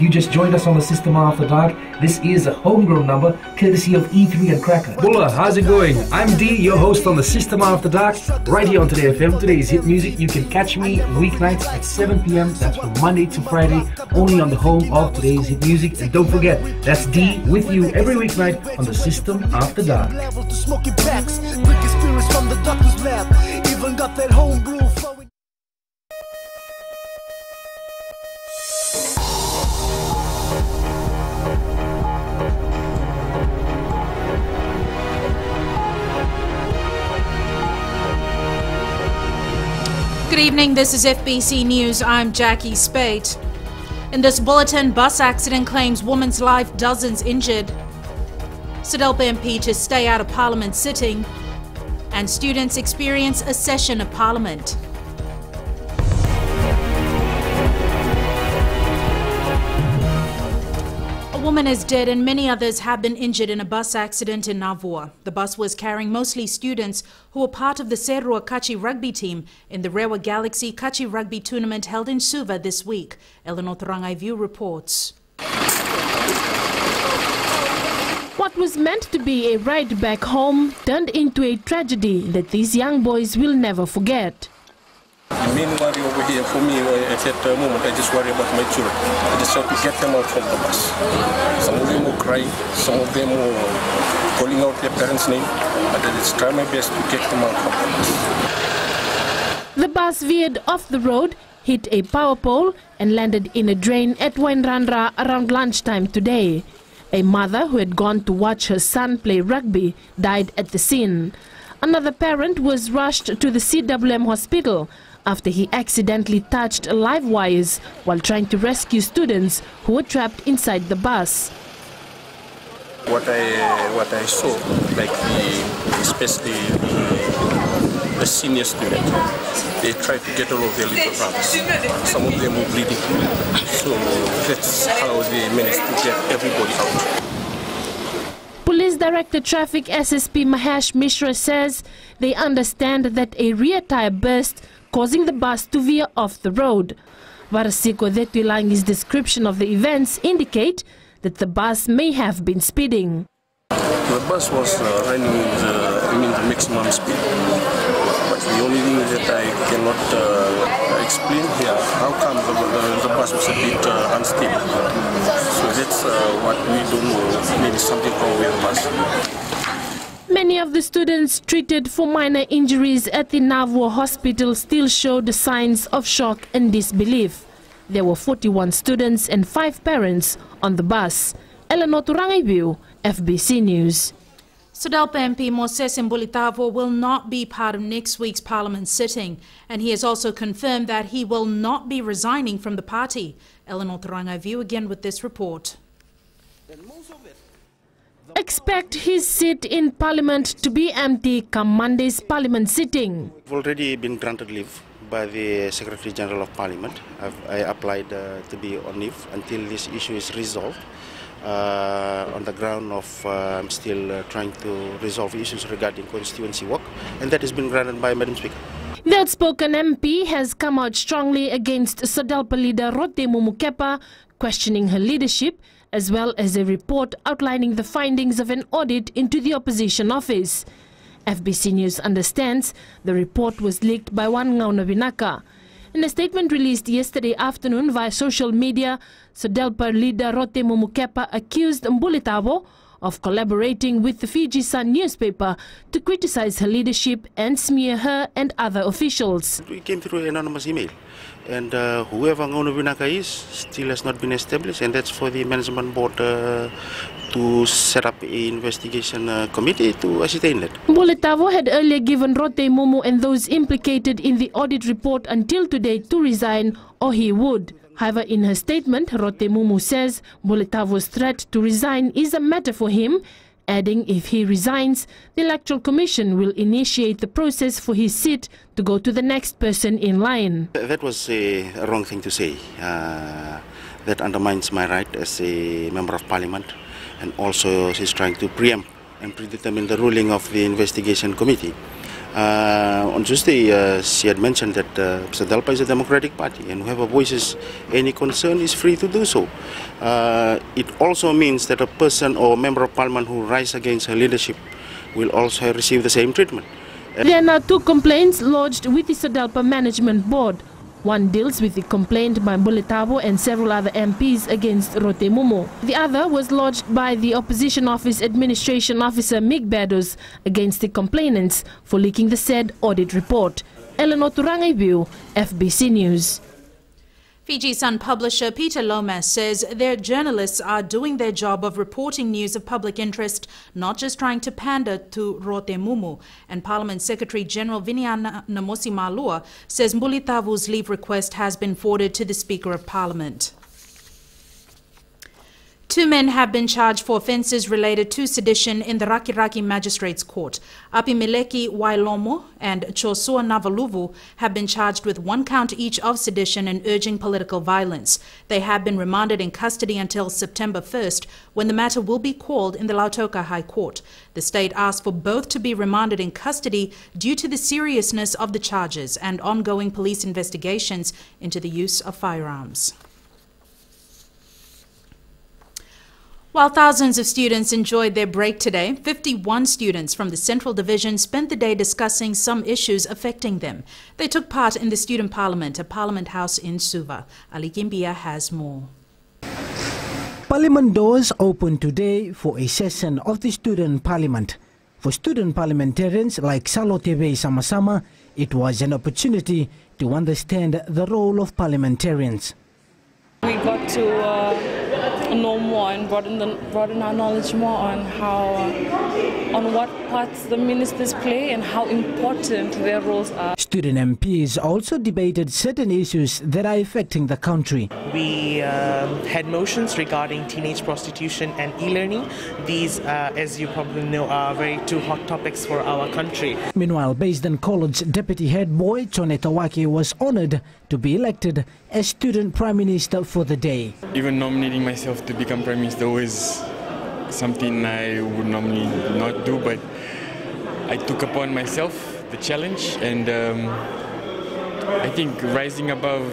you just joined us on the System After Dark, this is a homegrown number courtesy of E3 and Cracker. Bulla, how's it going? I'm D, your host on the System After Dark, right here on Today FM. Today's hit music. You can catch me weeknights at 7 p.m. That's from Monday to Friday, only on the home of Today's hit music. And don't forget, that's D with you every weeknight on the System After Dark. Good evening, this is FBC News. I'm Jackie Spate. In this bulletin, bus accident claims woman's life, dozens injured. SODELPA MP to stay out of Parliament sitting. And students experience a session of Parliament. A woman is dead and many others have been injured in a bus accident in Navua. The bus was carrying mostly students who were part of the Serua Kachi rugby team in the Rewa Galaxy Kachi rugby tournament held in Suva this week. Eleanor Tarangaivu reports. What was meant to be a ride back home turned into a tragedy that these young boys will never forget. The main worry over here for me at that moment, I just worry about my children. I just have to get them out from the bus. Some of them will cry, some of them will calling out their parents' name, but I just try my best to get them out from the bus. The bus veered off the road, hit a power pole and landed in a drain at Wainrandra around lunchtime today. A mother who had gone to watch her son play rugby died at the scene. Another parent was rushed to the CWM hospital after he accidentally touched live wires while trying to rescue students who were trapped inside the bus. What I saw, like especially the senior student, they tried to get all of their little brothers. Some of them were bleeding, so that's how they managed to get everybody out. Police Director Traffic SSP Mahesh Mishra says they understand that a rear tire burst, causing the bus to veer off the road. Varasiko Detuilangi's description of the events indicate that the bus may have been speeding. The bus was running the maximum speed. But the only thing that I cannot explain here, how come the bus was a bit unstable. So that's what we don't know. Maybe something wrong with the bus. Many of the students treated for minor injuries at the Navua hospital still showed signs of shock and disbelief. There were 41 students and 5 parents on the bus. Eleanor Tarangaivu, FBC News. SODELPA MP Moses Mbulitavo will not be part of next week's Parliament sitting, and he has also confirmed that he will not be resigning from the party. Eleanor Tarangaivu again with this report. Expect his seat in Parliament to be empty come Monday's Parliament sitting. I've already been granted leave by the Secretary General of Parliament. I applied to be on leave until this issue is resolved. On the ground of I'm still trying to resolve issues regarding constituency work, and that has been granted by Madam Speaker. The outspoken MP has come out strongly against SODELPA leader Rotemu Mukepa, questioning her leadership, as well as a report outlining the findings of an audit into the opposition office. FBC News understands the report was leaked by Wangau Nobinaka. In a statement released yesterday afternoon via social media, SODELPA leader Rotemu Mukepa accused Mbulitavo of collaborating with the Fiji Sun newspaper to criticize her leadership and smear her and other officials. We came through an anonymous email, and whoever Ngauno Binaka is still has not been established, and that's for the management board to set up an investigation committee to ascertain that. Mbulitavo had earlier given Rotemu and those implicated in the audit report until today to resign or he would. However, in her statement, Rotemu says Mbulitavo's threat to resign is a matter for him, adding if he resigns, the Electoral Commission will initiate the process for his seat to go to the next person in line. That was a wrong thing to say. That undermines my right as a member of Parliament, and also she's trying to preempt and predetermine the ruling of the investigation committee. On Tuesday, she had mentioned that SEDALPA is a democratic party and whoever voices any concern is free to do so. It also means that a person or member of parliament who rise against her leadership will also receive the same treatment. There are now 2 complaints lodged with the SEDALPA Management Board. One deals with the complaint by Mbule Thabo and several other MPs against Rote Mumu. The other was lodged by the Opposition Office Administration Officer Mick Bados against the complainants for leaking the said audit report. Eleanor Turangaibiu, FBC News. Fiji Sun publisher Peter Lomas says their journalists are doing their job of reporting news of public interest, not just trying to pander to Rote Mumu. And Parliament Secretary General Viniana Namosi Malua says Mbuli Thavu's leave request has been forwarded to the Speaker of Parliament. 2 men have been charged for offences related to sedition in the Rakiraki Magistrates Court. Apimileki Wailomo and Chosua Navaluvu have been charged with 1 count each of sedition and urging political violence. They have been remanded in custody until September 1st, when the matter will be called in the Lautoka High Court. The state asked for both to be remanded in custody due to the seriousness of the charges and ongoing police investigations into the use of firearms. While thousands of students enjoyed their break today, 51 students from the Central Division spent the day discussing some issues affecting them. They took part in the Student Parliament at Parliament House in Suva. Ali Kimbia has more. Parliament doors opened today for a session of the Student Parliament. For student parliamentarians like Salotebe Samasama, it was an opportunity to understand the role of parliamentarians. We got to know more and broaden our knowledge more on on what parts the ministers play and how important their roles are. Student MPs also debated certain issues that are affecting the country. We had motions regarding teenage prostitution and e-learning. These, as you probably know, are very 2 hot topics for our country. Meanwhile, Basedown College Deputy Head Boy Chone Tawaki was honoured to be elected as Student Prime Minister for the day. Even nominating myself to become Prime Minister was something I would normally not do, but I took upon myself the challenge, and I think rising above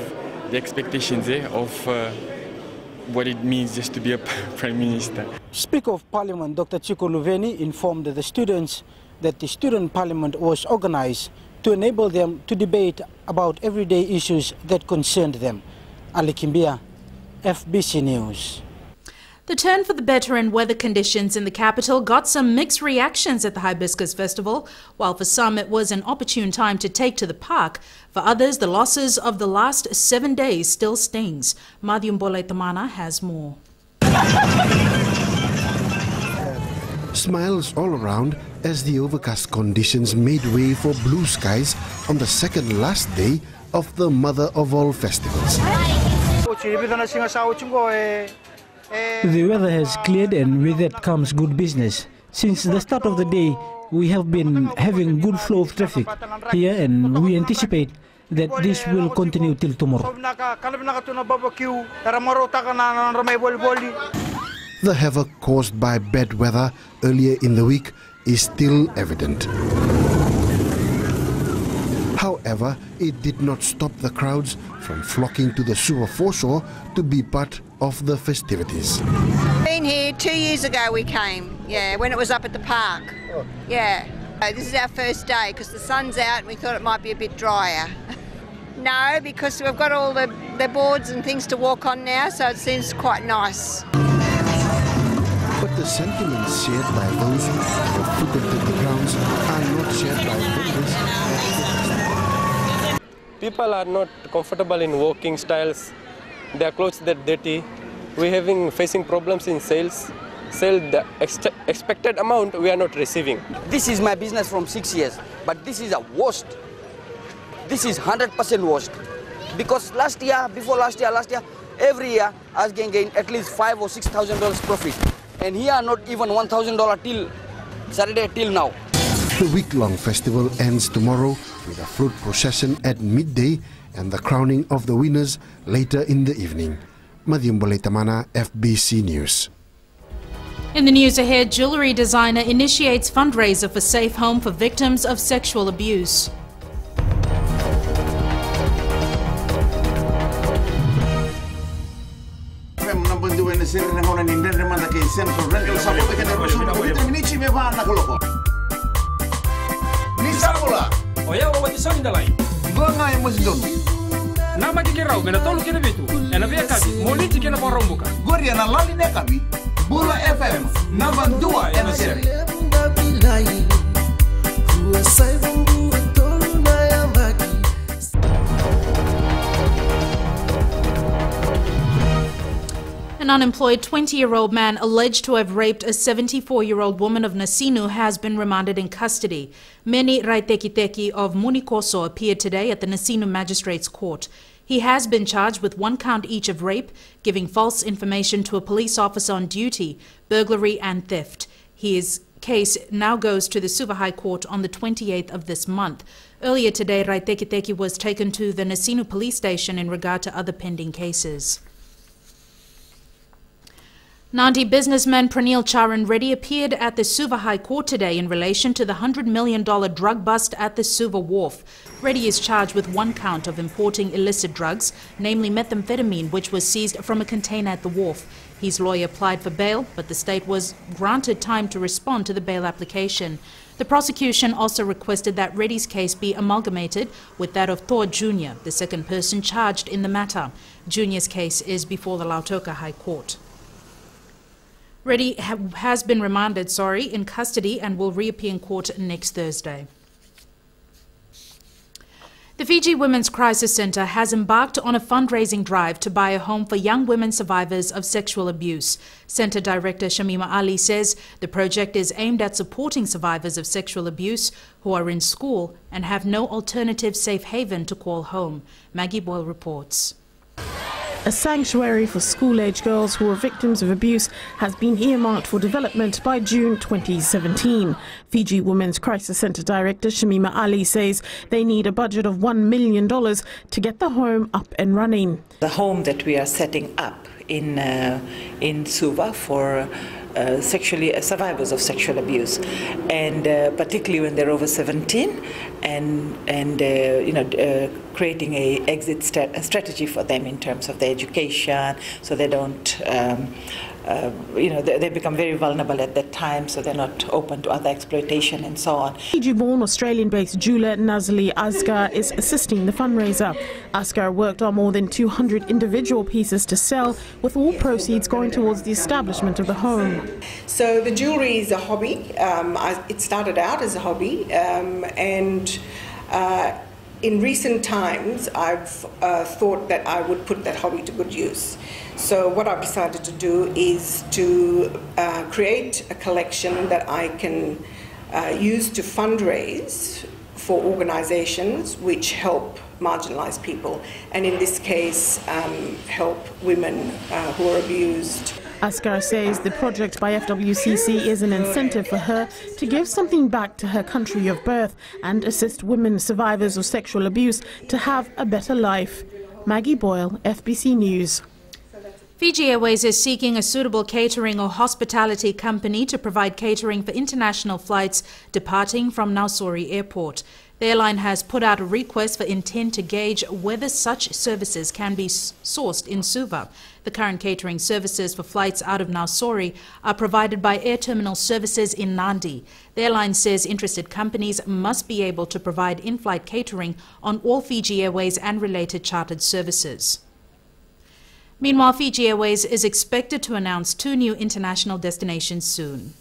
the expectations of what it means just to be a Prime Minister. Speaker of Parliament Dr. Chico Luveni informed the students that the Student Parliament was organised to enable them to debate about everyday issues that concerned them. Ali Kimbia, FBC News. The turn for the better in weather conditions in the capital got some mixed reactions at the Hibiscus Festival. While for some it was an opportune time to take to the park, for others the losses of the last 7 days still stings. Madhyum Bolaitamana has more. Smiles all around as the overcast conditions made way for blue skies on the second last day of the mother of all festivals. The weather has cleared, and with it comes good business. Since the start of the day, we have been having good flow of traffic here, and we anticipate that this will continue till tomorrow. The havoc caused by bad weather earlier in the week is still evident. However, it did not stop the crowds from flocking to the Suva foreshore to be part of the festivities. Been here 2 years ago we came, when it was up at the park. This is our first day because the sun's out and we thought it might be a bit drier. No, because we've got all the boards and things to walk on now, so it seems quite nice. But the sentiments shared by those who have frequented the grounds are not shared by vendors. People are not comfortable in walking styles. Their clothes are dirty. We're facing problems in sales. The expected amount we are not receiving. This is my business from 6 years, but this is a worst. This is 100% worst. Because last year, every year I was getting at least $5,000 or $6,000 profit. And here not even $1,000 till Saturday till now. The week-long festival ends tomorrow with a float procession at midday and the crowning of the winners later in the evening. Madhyum Bolaitamana, FBC News. In the news ahead, jewellery designer initiates fundraiser for safe home for victims of sexual abuse. Nama kikirau mena tolu kena bitu. Ena via kabi, moliti kena porombuka. Goria na lali ne kabi. Bula FM, number 2 FM. An unemployed 20-year-old man alleged to have raped a 74-year-old woman of Nasinu has been remanded in custody. Meni Raitekiteki of Munikoso appeared today at the Nasinu Magistrates Court. He has been charged with 1 count each of rape, giving false information to a police officer on duty, burglary and theft. His case now goes to the Suva High Court on the 28th of this month. Earlier today, Raitekiteki was taken to the Nasinu police station in regard to other pending cases. Nandi businessman Pranil Charan Reddy appeared at the Suva High Court today in relation to the $100 million drug bust at the Suva Wharf. Reddy is charged with 1 count of importing illicit drugs, namely methamphetamine, which was seized from a container at the wharf. His lawyer applied for bail, but the state was granted time to respond to the bail application. The prosecution also requested that Reddy's case be amalgamated with that of Thor Jr., the second person charged in the matter. Jr.'s case is before the Lautoka High Court. Reddy has been remanded, in custody and will reappear in court next Thursday. The Fiji Women's Crisis Centre has embarked on a fundraising drive to buy a home for young women survivors of sexual abuse. Centre Director Shamima Ali says the project is aimed at supporting survivors of sexual abuse who are in school and have no alternative safe haven to call home. Maggie Boyle reports. A sanctuary for school-age girls who are victims of abuse has been earmarked for development by June 2017. Fiji Women's Crisis Centre Director Shamima Ali says they need a budget of $1 million to get the home up and running. The home that we are setting up in Suva for survivors of sexual abuse, and particularly when they're over 17, and creating a exit strategy for them in terms of their education, so they don't they become very vulnerable at that time, so they're not open to other exploitation and so on. Fiji-born Australian-based jeweler Nazli Asghar is assisting the fundraiser. Asghar worked on more than 200 individual pieces to sell, with all proceeds going towards the establishment of the home. So the jewellery is a hobby. It started out as a hobby, and in recent times I've thought that I would put that hobby to good use. So what I've decided to do is to create a collection that I can use to fundraise for organisations which help marginalised people, and in this case help women who are abused. Asghar says the project by FWCC is an incentive for her to give something back to her country of birth and assist women survivors of sexual abuse to have a better life. Maggie Boyle, FBC News. Fiji Airways is seeking a suitable catering or hospitality company to provide catering for international flights departing from Nausori Airport. The airline has put out a request for intent to gauge whether such services can be sourced in Suva. The current catering services for flights out of Nausori are provided by Air Terminal Services in Nandi. The airline says interested companies must be able to provide in-flight catering on all Fiji Airways and related chartered services. Meanwhile, Fiji Airways is expected to announce 2 new international destinations soon.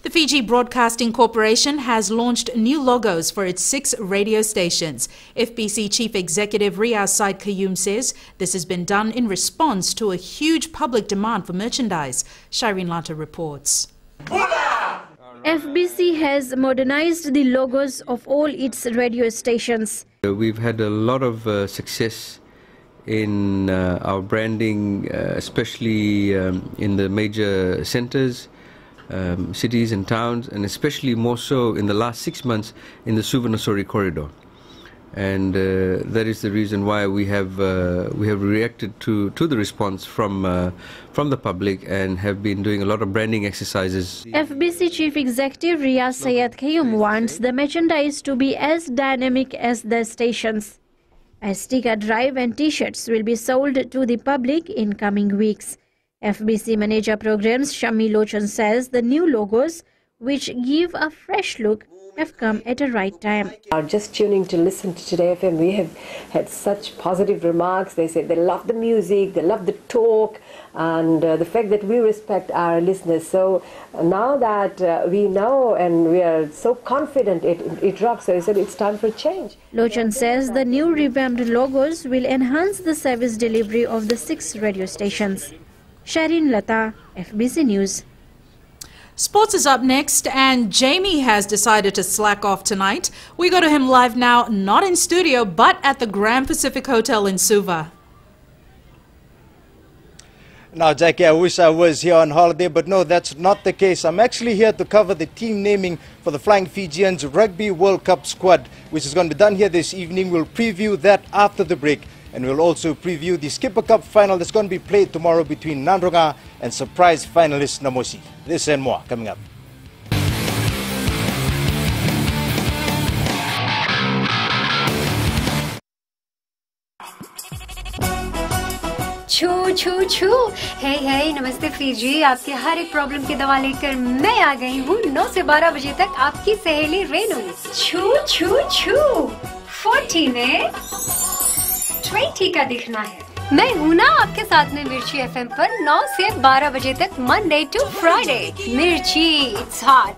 The Fiji Broadcasting Corporation has launched new logos for its 6 radio stations. FBC Chief Executive Riaz Said Qayyum says this has been done in response to a huge public demand for merchandise. Shireen Lanta reports. FBC has modernized the logos of all its radio stations. We've had a lot of success in our branding, especially in the major centers, cities and towns, and especially more so in the last 6 months in the Suva-Nausori corridor. and that is the reason why we have reacted to the response from the public and have been doing a lot of branding exercises. FBC Chief Executive Riyaz Sayed Kayum wants the merchandise to be as dynamic as the stations. A sticker drive and t-shirts will be sold to the public in coming weeks. FBC Manager Programs Shami Lochan says the new logos, which give a fresh look, have come at the right time. Just tuning to listen to Today FM, we have had such positive remarks. They say they love the music, they love the talk, and the fact that we respect our listeners. So now that we know and we are so confident it rocks, so he said it's time for change. Lochan says the new revamped logos will enhance the service delivery of the 6 radio stations. Shireen Lata, FBC News. Sports is up next, and Jamie has decided to slack off tonight. We go to him live now, not in studio, but at the Grand Pacific Hotel in Suva. Now, Jackie, I wish I was here on holiday, but no, that's not the case. I'm actually here to cover the team naming for the Flying Fijians Rugby World Cup squad, which is going to be done here this evening. We'll preview that after the break. And we'll also preview the Skipper Cup final that's going to be played tomorrow between Nadroga and surprise finalist Namosi. This and more coming up. छू छू छू हे नमस्ते Fiji, आपके हर एक problem की दवा लेकर मैं आ गई हूँ 9 से 12 बजे तक आपकी सहेली रेनू। छू छू छू 40 में 20 का दिखना है। मैं हूँ ना आपके साथ में मिर्ची एफएम पर 9 से 12 बजे तक मंडे टू फ्राइडे। मिर्ची, it's hot.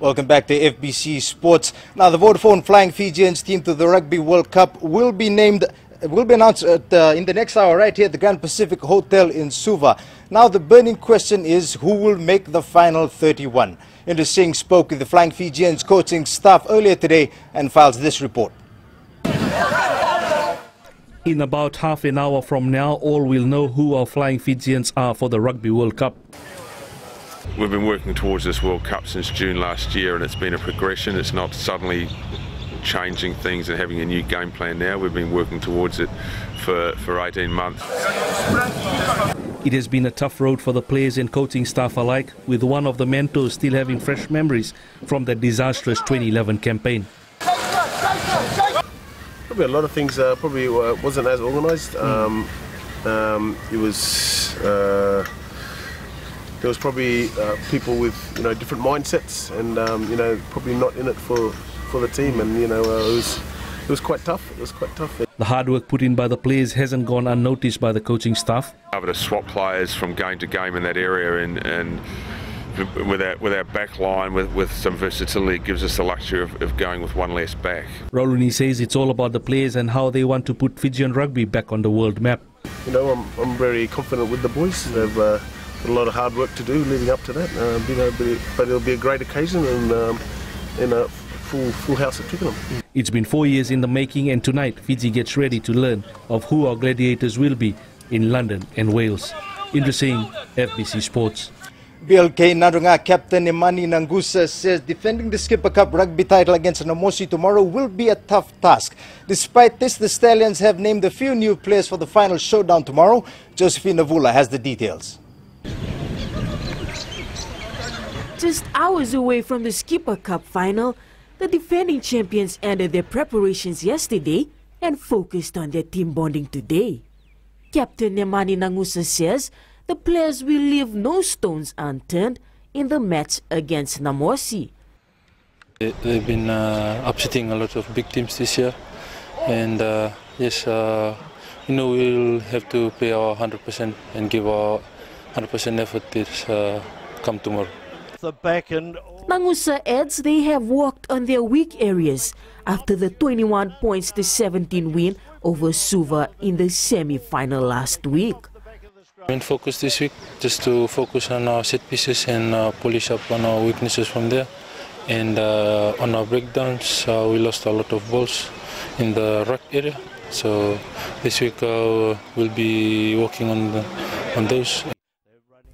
Welcome back to FBC Sports. Now, the Vodafone Flying Fijians team to the Rugby World Cup will be announced in the next hour right here at the Grand Pacific Hotel in Suva. Now, the burning question is who will make the final 31. Indra Singh spoke with the Flying Fijians coaching staff earlier today and files this report. In about half an hour from now, all will know who our Flying Fijians are for the Rugby World Cup. We've been working towards this World Cup since June last year, and it's been a progression. It's not suddenly changing things and having a new game plan now. We've been working towards it for 18 months. It has been a tough road for the players and coaching staff alike, with one of the mentors still having fresh memories from the disastrous 2011 campaign. Probably a lot of things probably wasn't as organised. It was there was probably people with different mindsets and probably not in it for the team, and it was quite tough. It was quite tough. The hard work put in by the players hasn't gone unnoticed by the coaching staff. Able to swap players from game to game in that area, and with our back line with some versatility, it gives us the luxury of going with one less back. Roluni says it's all about the players and how they want to put Fijian rugby back on the world map. I'm very confident with the boys. They've got a lot of hard work to do leading up to that. But it'll be a great occasion and in a full house at Twickenham. It's been 4 years in the making, and tonight Fiji gets ready to learn of who our gladiators will be in London and Wales. Indra Singh, FBC Sports. BLK Nadroga captain Imani Nangusa says defending the Skipper Cup rugby title against Namosi tomorrow will be a tough task. Despite this, the Stallions have named a few new players for the final showdown tomorrow. Josephine Navula has the details. Just hours away from the Skipper Cup final, the defending champions ended their preparations yesterday and focused on their team bonding today. Captain Nemani Nangusa says the players will leave no stones unturned in the match against Namosi. They've been upsetting a lot of big teams this year, and yes, we'll have to play our 100% and give our 100% effort this come tomorrow. Nangusa adds they have worked on their weak areas after the 21 points to 17 win over Suva in the semi-final last week. Main focus this week just to focus on our set pieces and polish up on our weaknesses from there. And on our breakdowns, we lost a lot of balls in the ruck, area. So this week we'll be working on those.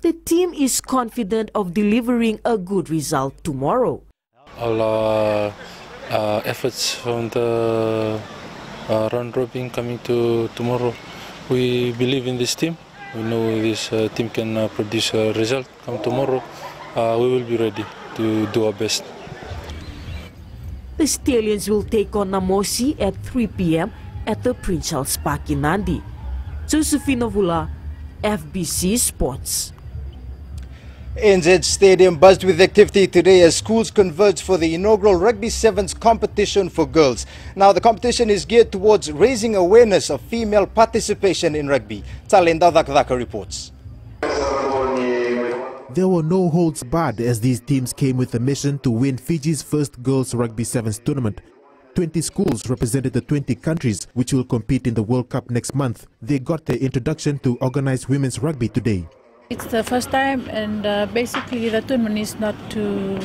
The team is confident of delivering a good result tomorrow. All our efforts from the round robin coming to tomorrow, we believe in this team. We know this team can produce a result come tomorrow. We will be ready to do our best. The Stallions will take on Namosi at 3 p.m. at the Prince Charles Park in Nandi. Josephina Vula, FBC Sports. ANZ Stadium buzzed with activity today as schools converge for the inaugural Rugby Sevens competition for girls. Now the competition is geared towards raising awareness of female participation in rugby. Talenda Dakdaka reports. There were no holds barred as these teams came with a mission to win Fiji's first girls Rugby Sevens tournament. 20 schools represented the 20 countries which will compete in the World Cup next month. They got their introduction to organized women's rugby today. It's the first time, and basically the tournament is not to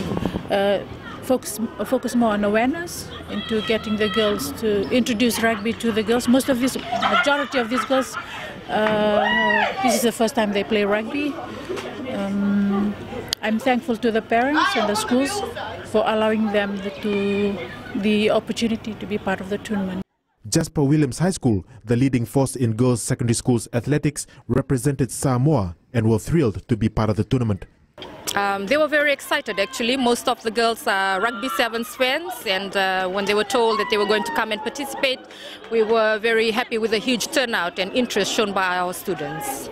focus more on awareness into getting the girls to introduce rugby to the girls. Majority of these girls, this is the first time they play rugby. I'm thankful to the parents and the schools for allowing them the opportunity to be part of the tournament. Jasper Williams High School, the leading force in girls' secondary schools athletics, represented Samoa and were thrilled to be part of the tournament. They were very excited actually. Most of the girls are Rugby Sevens fans, and when they were told that they were going to come and participate, we were very happy with the huge turnout and interest shown by our students.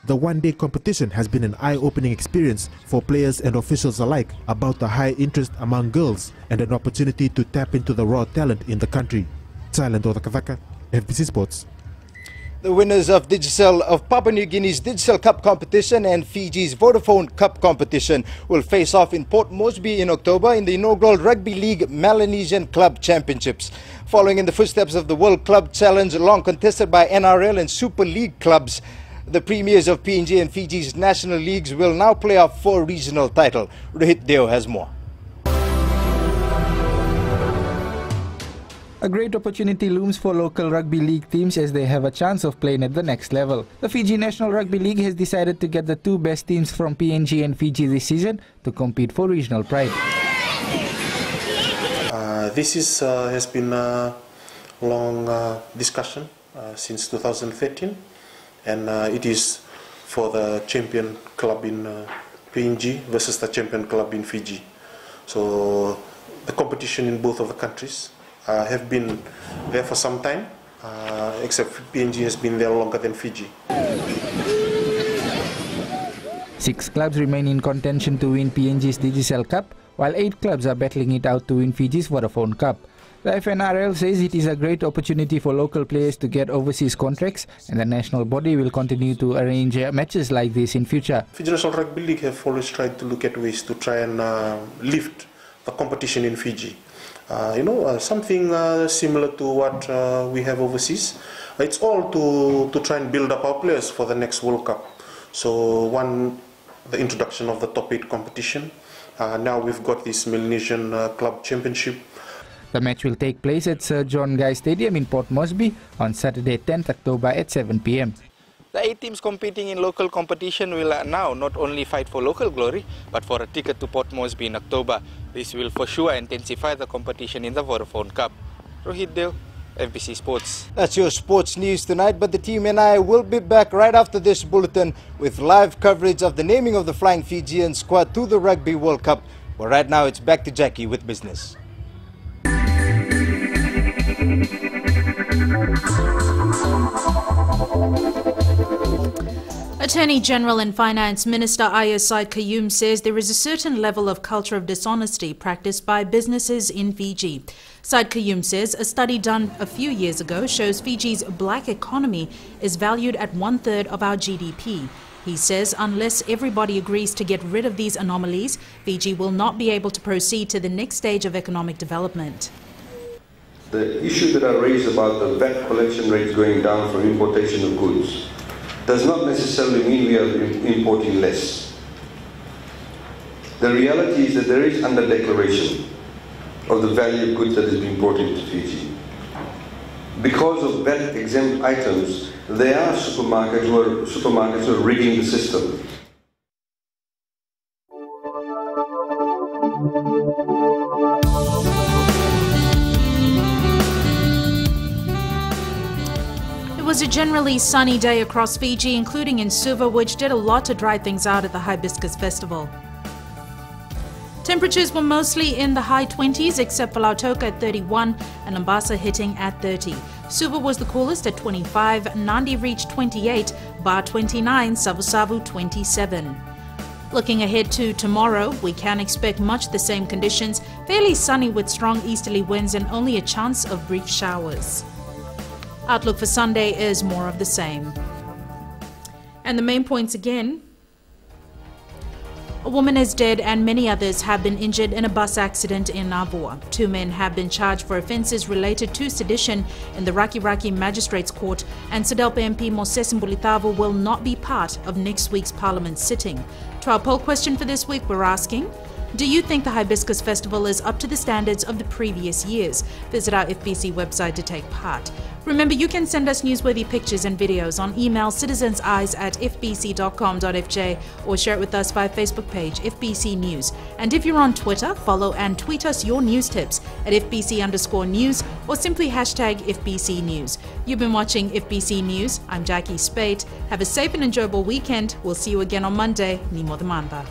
The one-day competition has been an eye-opening experience for players and officials alike about the high interest among girls and an opportunity to tap into the raw talent in the country. Thailand Odakavaka, FBC Sports. The winners of Papua New Guinea's Digicel Cup competition and Fiji's Vodafone Cup competition will face off in Port Moresby in October in the inaugural Rugby League Melanesian Club Championships. Following in the footsteps of the World Club Challenge, long contested by NRL and Super League clubs, the premiers of PNG and Fiji's national leagues will now play off for regional title. Rohit Deo has more. A great opportunity looms for local rugby league teams as they have a chance of playing at the next level. The Fiji National Rugby League has decided to get the two best teams from PNG and Fiji this season to compete for regional pride. This has been a long discussion since 2013, and it is for the champion club in PNG versus the champion club in Fiji. So the competition in both of the countries have been there for some time, except PNG has been there longer than Fiji. 6 clubs remain in contention to win PNG's Digicel Cup, while 8 clubs are battling it out to win Fiji's Vodafone Cup. The FNRL says it is a great opportunity for local players to get overseas contracts, and the national body will continue to arrange matches like this in future. Fiji National Rugby League have always tried to look at ways to try and lift the competition in Fiji. Something similar to what we have overseas. It's all to try and build up our players for the next World Cup. So the introduction of the top 8 competition. Now we've got this Melanesian Club Championship. The match will take place at Sir John Guy Stadium in Port Moresby on Saturday 10th October at 7 p.m. The 8 teams competing in local competition will now not only fight for local glory, but for a ticket to Port Moresby in October. This will for sure intensify the competition in the Vodafone Cup. Rohit Deo, FBC Sports. That's your sports news tonight, but the team and I will be back right after this bulletin with live coverage of the naming of the Flying Fijian squad to the Rugby World Cup. But right now it's back to Jackie with business. Attorney General and Finance Minister Ayaz Said Qayyum says there is a certain level of culture of dishonesty practiced by businesses in Fiji. Said Qayyum says a study done a few years ago shows Fiji's black economy is valued at 1/3 of our GDP. He says unless everybody agrees to get rid of these anomalies, Fiji will not be able to proceed to the next stage of economic development. The issue that I raised about the VAT collection rates going down for importation of goods does not necessarily mean we are importing less. The reality is that there is under-declaration of the value of goods that is being brought into Fiji. because of VAT-exempt items, there are supermarkets who are rigging the system. It was a generally sunny day across Fiji, including in Suva, which did a lot to dry things out at the Hibiscus Festival. Temperatures were mostly in the high 20s, except for Lautoka at 31 and Lambasa hitting at 30. Suva was the coolest at 25, Nandi reached 28, Bar 29, Savu 27. Looking ahead to tomorrow, we can expect much the same conditions, fairly sunny with strong easterly winds and only a chance of brief showers. Outlook for Sunday is more of the same. And the main points again. A woman is dead and many others have been injured in a bus accident in Navua. 2 men have been charged for offences related to sedition in the Raki Raki Magistrates Court, and SODELPA MP Moses Mbulitavu will not be part of next week's Parliament sitting. To our poll question for this week, we're asking, do you think the Hibiscus Festival is up to the standards of the previous years? Visit our FBC website to take part. Remember, you can send us newsworthy pictures and videos on email citizenseyes@fbc.com.fj or share it with us via Facebook page FBC News. And if you're on Twitter, follow and tweet us your news tips at FBC_news or simply hashtag FBC News. You've been watching FBC News. I'm Jackie Spate. Have a safe and enjoyable weekend. We'll see you again on Monday. Nimo Demanda.